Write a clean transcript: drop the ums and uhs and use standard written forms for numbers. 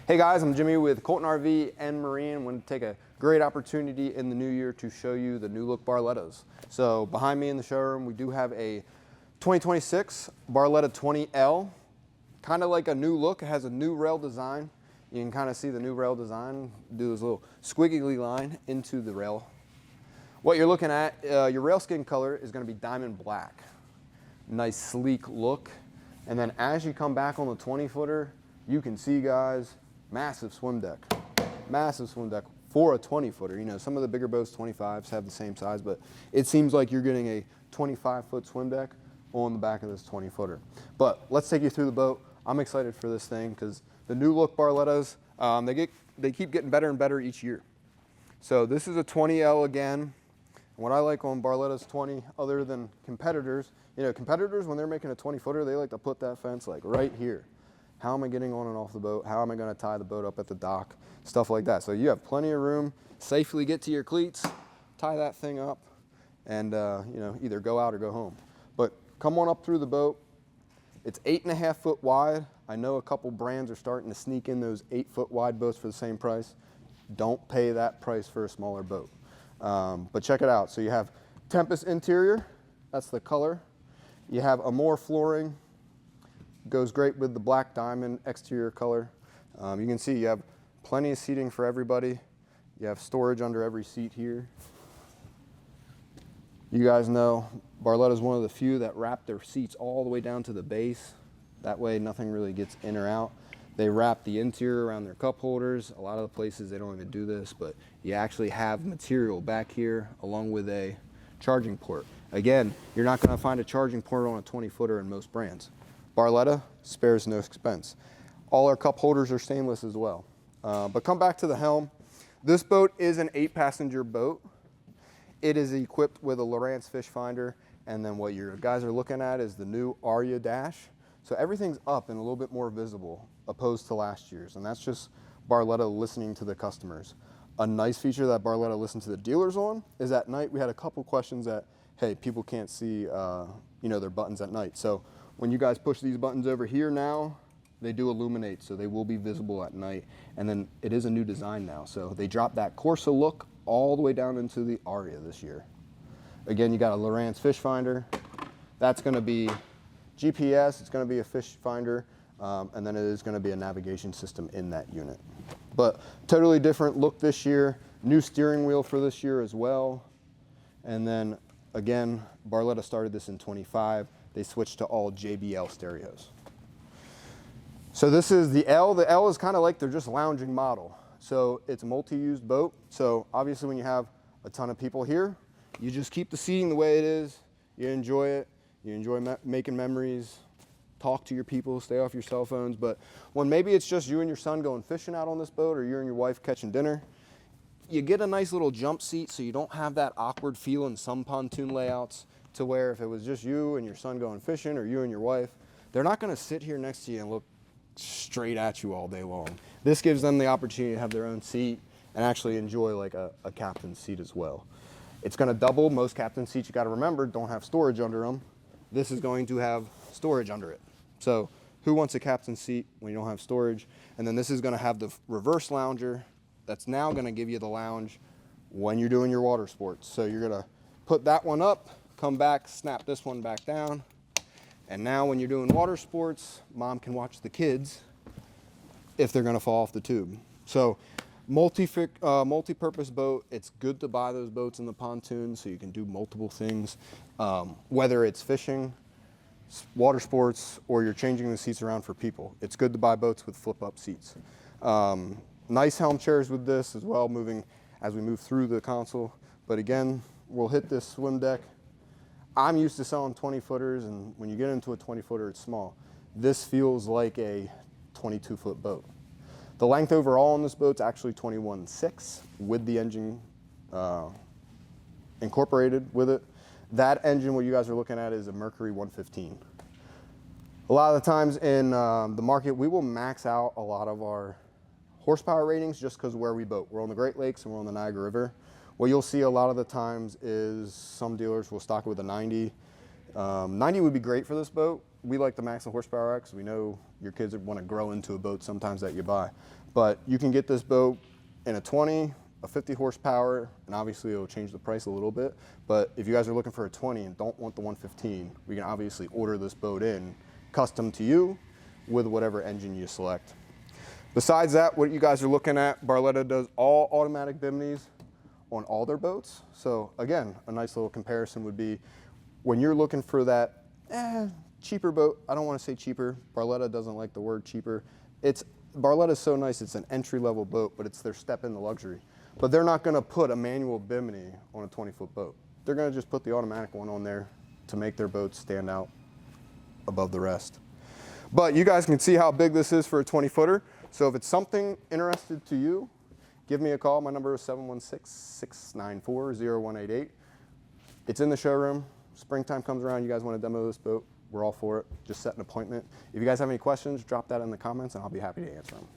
Hey guys, I'm Jimmy with Colton RV and Marine. I want to take a great opportunity in the new year to show you the new look Barlettas. So behind me in the showroom, we do have a 2026 Barletta 20L. Kind of like a new look. It has a new rail design. You can kind of see the new rail design, do this little squiggly line into the rail. What you're looking at, your rail skin color is going to be diamond black. Nice sleek look. And then as you come back on the 20-footer, you can see, guys, massive swim deck for a 20-footer. You know, some of the bigger boats, 25s, have the same size, but it seems like you're getting a 25-foot swim deck on the back of this 20-footer. But let's take you through the boat. I'm excited for this thing because the new look Barlettas, they keep getting better and better each year. So this is a 20L again. What I like on Barletta's 20, other than competitors, you know, competitors, when they're making a 20-footer, they like to put that fence like right here. How am I getting on and off the boat? How am I going to tie the boat up at the dock? Stuff like that. So you have plenty of room, safely get to your cleats, tie that thing up, and you know, either go out or go home. But come on up through the boat. It's 8.5 foot wide. I know a couple brands are starting to sneak in those 8-foot wide boats for the same price. Don't pay that price for a smaller boat. But check it out. So you have Tempest interior. That's the color. You have Amore flooring. Goes great with the black diamond exterior color. You can see you have plenty of seating for everybody. You have storage under every seat here. You guys know Barletta is one of the few that wrap their seats all the way down to the base. That way nothing really gets in or out. They wrap the interior around their cup holders. A lot of the places they don't even do this, but you actually have material back here along with a charging port. Again, you're not going to find a charging port on a 20-footer in most brands. Barletta spares no expense. All our cup holders are stainless as well. But come back to the Helm. This boat is an 8-passenger boat. It is equipped with a Lowrance fish finder, and then what your guys are looking at is the new Aria dash. So everything's up and a little bit more visible opposed to last year's, and that's just Barletta listening to the customers. A nice feature that Barletta listened to the dealers on is at night we had a couple questions that, hey, people can't see you know, their buttons at night. So when you guys push these buttons over here now, they do illuminate, so they will be visible at night. And then it is a new design now, so they dropped that Corsa look all the way down into the Aria this year. Again, you got a Lowrance fish finder. That's going to be GPS, it's going to be a fish finder, and then it is going to be a navigation system in that unit. But totally different look this year. New steering wheel for this year as well. And then again, Barletta started this in 25. They switched to all JBL stereos. So this is the L. The L is kind of like their just lounging model. So it's a multi-used boat. So obviously when you have a ton of people here, you just keep the seating the way it is. You enjoy it. You enjoy making memories. Talk to your people, stay off your cell phones. But when maybe it's just you and your son going fishing out on this boat, or you and your wife catching dinner, you get a nice little jump seat so you don't have that awkward feel in some pontoon layouts, to where if it was just you and your son going fishing, or you and your wife, they're not going to sit here next to you and look straight at you all day long. This gives them the opportunity to have their own seat and actually enjoy like a captain's seat as well. It's going to double. Most captain's seats, you got to remember, don't have storage under them. This is going to have storage under it. So who wants a captain's seat when you don't have storage? And then this is going to have the reverse lounger that's now going to give you the lounge when you're doing your water sports. So you're going to put that one up, come back, snap this one back down. And now when you're doing water sports, mom can watch the kids if they're going to fall off the tube. So multi-purpose boat. It's good to buy those boats in the pontoon so you can do multiple things, whether it's fishing, water sports, or you're changing the seats around for people. It's good to buy boats with flip-up seats. Nice Helm chairs with this as well, moving as we move through the console. But again, we'll hit this swim deck. I'm used to selling 20-footers, and when you get into a 20-footer, it's small. This feels like a 22-foot boat. The length overall on this boat's actually 21.6 with the engine incorporated with it. That engine, what you guys are looking at, is a Mercury 115. A lot of the times in the market, we will max out a lot of our horsepower ratings just because of where we boat. We're on the Great Lakes and we're on the Niagara River. What you'll see a lot of the times is some dealers will stock it with a 90. 90 would be great for this boat. We like the max the horsepower because we know your kids want to grow into a boat sometimes that you buy. But you can get this boat in a 20, a 50 horsepower, and obviously it'll change the price a little bit. But if you guys are looking for a 20 and don't want the 115, we can obviously order this boat in custom to you with whatever engine you select. Besides that, what you guys are looking at, Barletta does all automatic bimneys on all their boats. So again, a nice little comparison would be when you're looking for that cheaper boat. I don't want to say cheaper. Barletta doesn't like the word cheaper. Barletta's so nice, it's an entry-level boat, but it's their step into luxury. But they're not going to put a manual bimini on a 20-foot boat. They're going to just put the automatic one on there to make their boats stand out above the rest. But you guys can see how big this is for a 20-footer. So if it's something interested to you, give me a call. My number is 716-694-0188. It's in the showroom. Springtime comes around, you guys want to demo this boat, we're all for it. Just set an appointment. If you guys have any questions, drop that in the comments and I'll be happy to answer them.